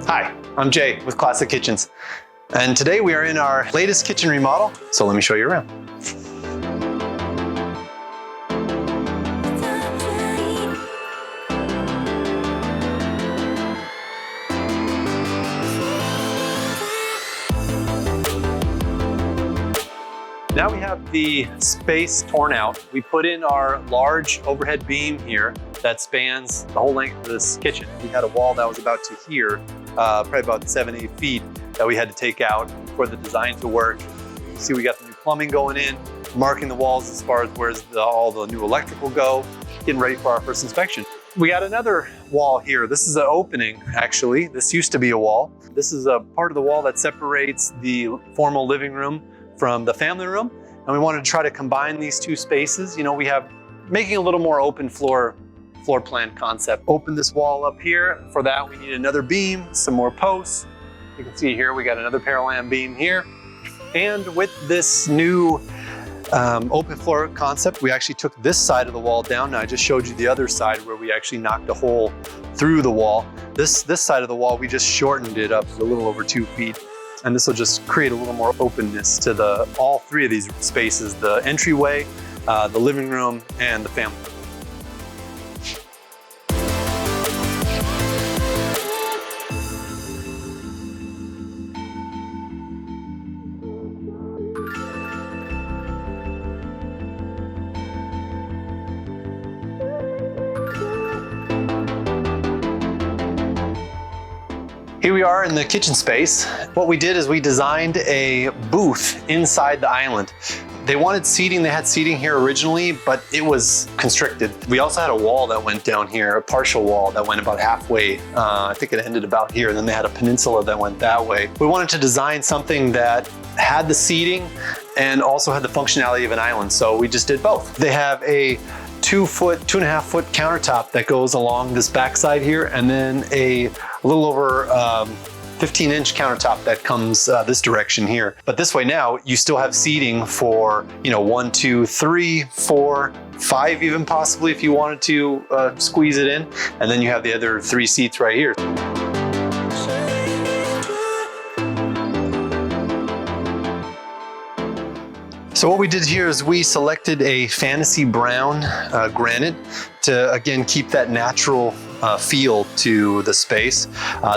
Hi, I'm Jay with Classic Kitchens, and today we are in our latest kitchen remodel, so let me show you around. Now we have the space torn out. We put in our large overhead beam here that spans the whole length of this kitchen. We had a wall that was about to here, probably about 7-8 feet, that we had to take out for the design to work. You see we got the new plumbing going in, marking the walls as far as where all the new electrical go, getting ready for our first inspection. We got another wall here. This is an opening, actually. This used to be a wall. This is a part of the wall that separates the formal living room from the family room, and we wanted to try to combine these two spaces. You know, we have making a little more open floor plan concept. Open this wall up here. For that, we need another beam, some more posts. You can see here we got another parallelogram beam here, and with this new open floor concept, we actually took this side of the wall down. Now I just showed you the other side where we actually knocked a hole through the wall. This side of the wall, we just shortened it up to a little over 2 feet. And this will just create a little more openness to all three of these spaces, the entryway, the living room, and the family room. Here we are in the kitchen space. What we did is we designed a booth inside the island. They wanted seating, they had seating here originally, but it was constricted. We also had a wall that went down here, a partial wall that went about halfway. I think it ended about here, and then they had a peninsula that went that way. We wanted to design something that had the seating and also had the functionality of an island, so we just did both. They have a 2.5 foot countertop that goes along this backside here, and then a little over 15-inch countertop that comes this direction here. But this way now, you still have seating for, 1, 2, 3, 4, 5 even possibly if you wanted to squeeze it in. And then you have the other 3 seats right here. So what we did here is we selected a fantasy brown granite to, again, keep that natural feel to the space.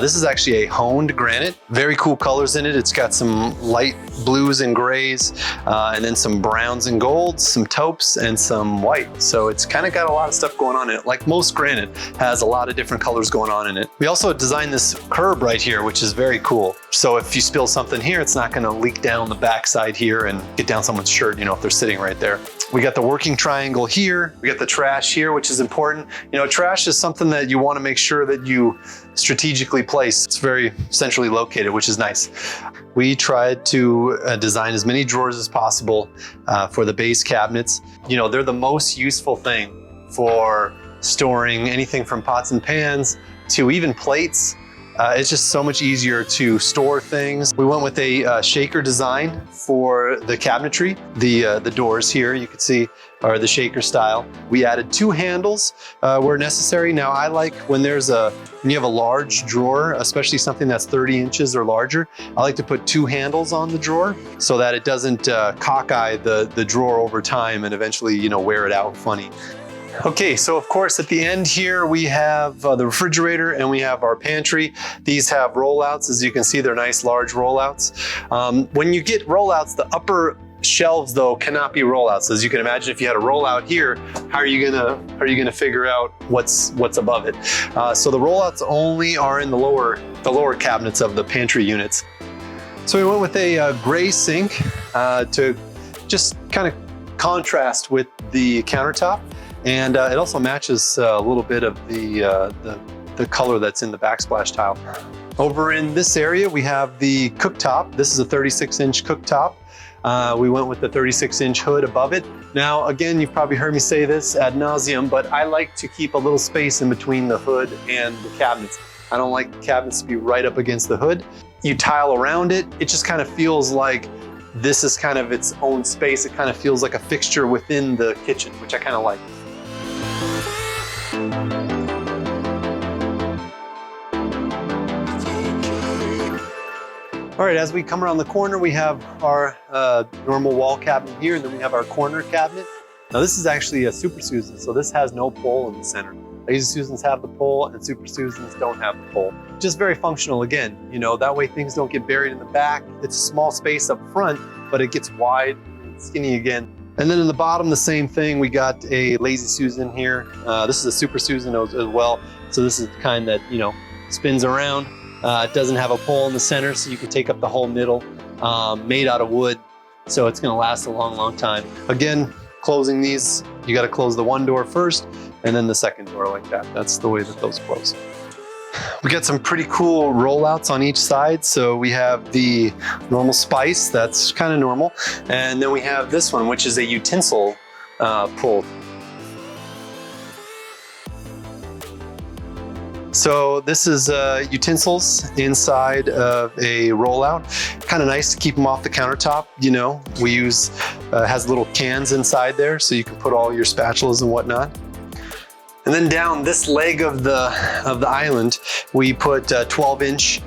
This is actually a honed granite, very cool colors in it. It's got some light blues and grays, and then some browns and golds, some taupes, and some white. So it's kind of got a lot of stuff going on in it. Like most granite has a lot of different colors going on in it. We also designed this curb right here, which is very cool. So if you spill something here, it's not gonna leak down the backside here and get down someone's shirt, if they're sitting right there. We got the working triangle here. We got the trash here, which is important. Trash is something that you want to make sure that you strategically place. It's very centrally located, which is nice. We tried to design as many drawers as possible for the base cabinets. They're the most useful thing for storing anything from pots and pans to even plates. It's just so much easier to store things. We went with a shaker design for the cabinetry. The doors here, you can see, are the shaker style. We added 2 handles where necessary. Now I like when you have a large drawer, especially something that's 30 inches or larger, I like to put 2 handles on the drawer so that it doesn't cockeye the drawer over time and eventually, wear it out funny. Okay, so of course at the end here we have the refrigerator and we have our pantry. These have rollouts. As you can see, they're nice large rollouts. When you get rollouts, the upper shelves though cannot be rollouts. As you can imagine, if you had a rollout here, how are you gonna figure out what's above it? So the rollouts only are in the lower cabinets of the pantry units. So we went with a gray sink to just kind of contrast with the countertop. And it also matches a little bit of the color that's in the backsplash tile. Over in this area, we have the cooktop. This is a 36-inch cooktop. We went with the 36-inch hood above it. Now, again, you've probably heard me say this ad nauseum, but I like to keep a little space in between the hood and the cabinets. I don't like the cabinets to be right up against the hood. You tile around it, it just kind of feels like this is kind of its own space. It kind of feels like a fixture within the kitchen, which I kind of like. All right, as we come around the corner, we have our normal wall cabinet here, and then we have our corner cabinet. Now this is actually a Super Susan, so this has no pole in the center. Lazy Susans have the pole and Super Susans don't have the pole. Just very functional again, you know, that way things don't get buried in the back. It's a small space up front, but it gets wide and skinny again. And then in the bottom, the same thing. We got a Lazy Susan here. This is a Super Susan as well. So this is the kind that, you know, spins around. It doesn't have a pole in the center, so you can take up the whole middle, made out of wood. So it's gonna last a long, long time. Again, closing these, you gotta close the one door first and then the second door like that. That's the way that those close. We got some pretty cool rollouts on each side. So we have the normal spice, that's kind of normal. And then we have this one, which is a utensil pull. So this is utensils inside of a rollout. Kind of nice to keep them off the countertop. You know, we use, has little cans inside there so you can put all your spatulas and whatnot. And then down this leg of the island, we put 12-inch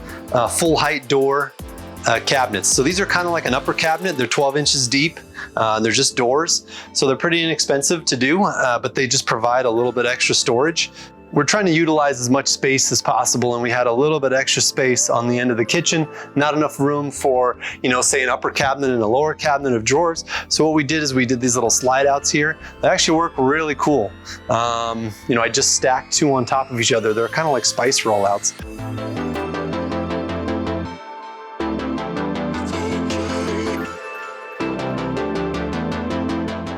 full height door cabinets. So these are kind of like an upper cabinet. They're 12 inches deep. They're just doors. So they're pretty inexpensive to do, but they just provide a little bit extra storage. We're trying to utilize as much space as possible, and we had a little bit extra space on the end of the kitchen, not enough room for, you know, say an upper cabinet and a lower cabinet of drawers. So what we did is we did these little slide outs here. They actually work really cool. You know, I just stacked two on top of each other. They're kind of like spice rollouts.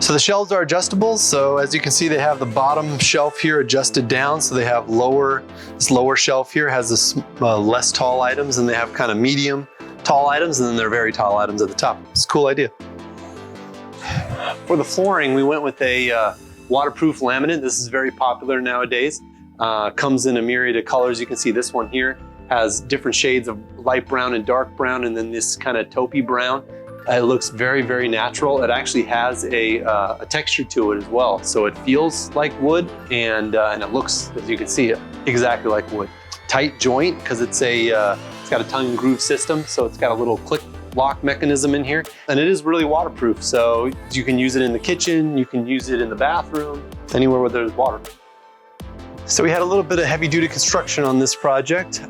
So the shelves are adjustable. So as you can see, they have the bottom shelf here adjusted down. So they have this lower shelf here has this less tall items, and they have kind of medium tall items, and then they're very tall items at the top. It's a cool idea. For the flooring, we went with a waterproof laminate. This is very popular nowadays. Comes in a myriad of colors. You can see this one here has different shades of light brown and dark brown, and then this kind of taupey brown. It looks very, very natural. It actually has a texture to it as well. So it feels like wood, and it looks, as you can see, exactly like wood. Tight joint, because it's got a tongue and groove system. So it's got a little click lock mechanism in here. And it is really waterproof. So you can use it in the kitchen, you can use it in the bathroom, anywhere where there's water. So we had a little bit of heavy duty construction on this project.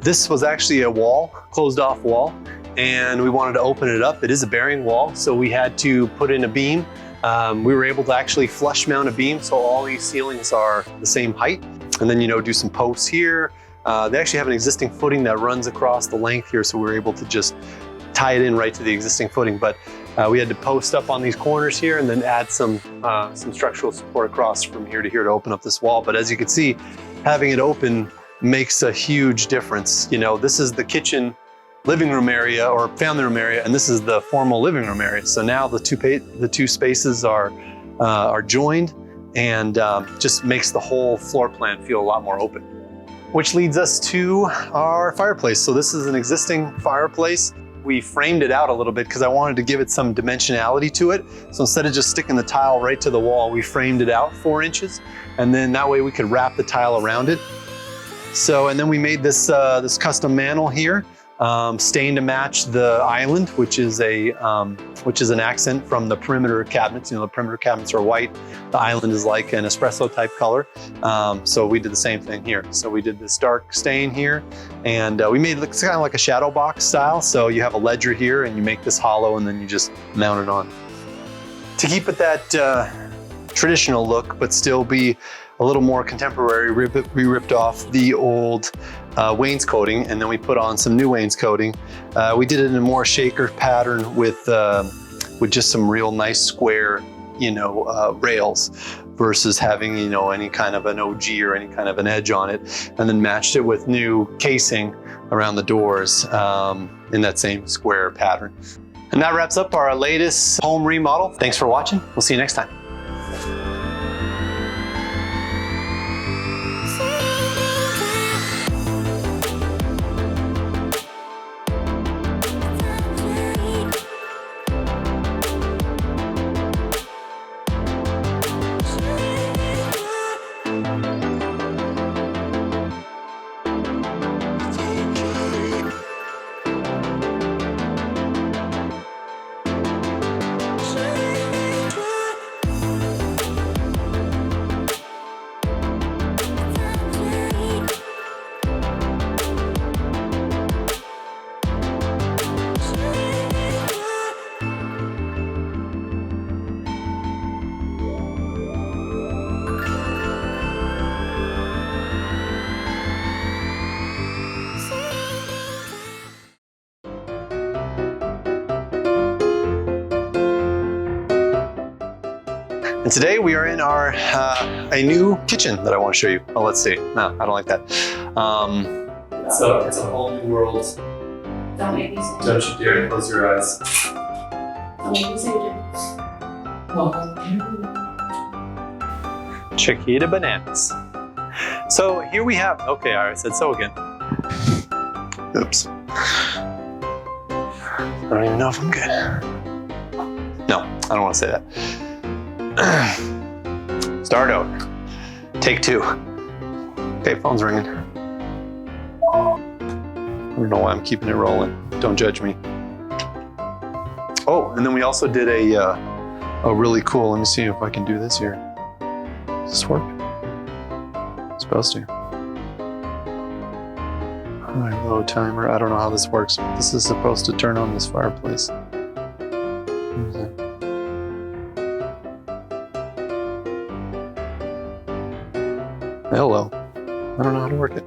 This was actually a wall, closed off wall. And we wanted to open it up. It is a bearing wall, so we had to put in a beam. We were able to actually flush mount a beam, so all these ceilings are the same height. And then, you know, do some posts here. They actually have an existing footing that runs across the length here, so we were able to just tie it in right to the existing footing. But we had to post up on these corners here and then add some structural support across from here to here to open up this wall. But as you can see, having it open makes a huge difference. You know, this is the kitchen living room area or family room area, and this is the formal living room area. So now the two spaces are joined, and just makes the whole floor plan feel a lot more open. Which leads us to our fireplace. So this is an existing fireplace. We framed it out a little bit because I wanted to give it some dimensionality to it. So instead of just sticking the tile right to the wall, we framed it out 4 inches, and then that way we could wrap the tile around it. So, and then we made this custom mantle here. Stained to match the island, which is an accent from the perimeter cabinets. You know, the perimeter cabinets are white. The island is like an espresso type color. So we did the same thing here. So we did this dark stain here, and we made it kind of like a shadow box style. So you have a ledger here, and you make this hollow, and then you just mount it on. To keep it that traditional look, but still be a little more contemporary, we ripped off the old wainscoting, and then we put on some new wainscoting. We did it in a more shaker pattern with just some real nice square, you know, rails versus having, you know, any kind of an OG or any kind of an edge on it, and then matched it with new casing around the doors in that same square pattern. And that wraps up our latest home remodel. Thanks for watching. We'll see you next time. And today we are in our a new kitchen that I want to show you. Oh, let's see. No, I don't like that. So it's a whole new world. Don't make me say Don't you dare close your eyes. Don't make me say Chiquita bananas. So here we have, okay, I said so again. Oops. I don't even know if I'm good. No, I don't want to say that. Start over. Take 2. Okay, phone's ringing. I don't know why I'm keeping it rolling. Don't judge me. Oh, and then we also did a really cool, let me see if I can do this here. Does this work? It's supposed to. My low timer, I don't know how this works. This is supposed to turn on this fireplace. Hello. I don't know how to work it.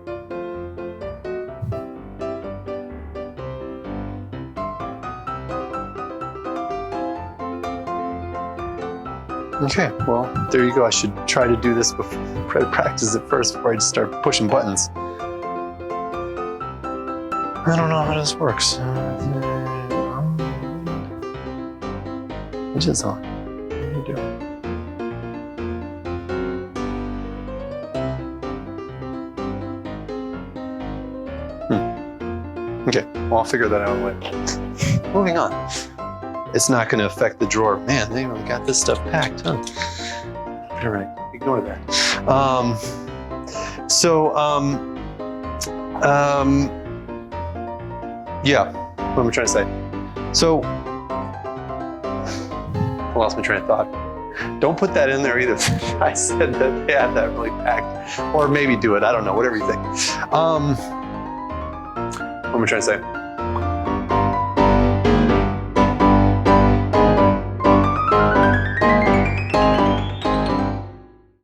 Okay, well, there you go. I should try to do this before, try to practice it first before I just start pushing buttons. I don't know how this works. Which is on. What do you do? Okay, well, I'll figure that out later. Moving on. It's not going to affect the drawer. Man, they really got this stuff packed, huh? All right, ignore that. Yeah, what am I trying to say? So, I lost my train of thought. Don't put that in there either. I said that they had that really packed. Or maybe do it, I don't know, whatever you think. What am I trying to say?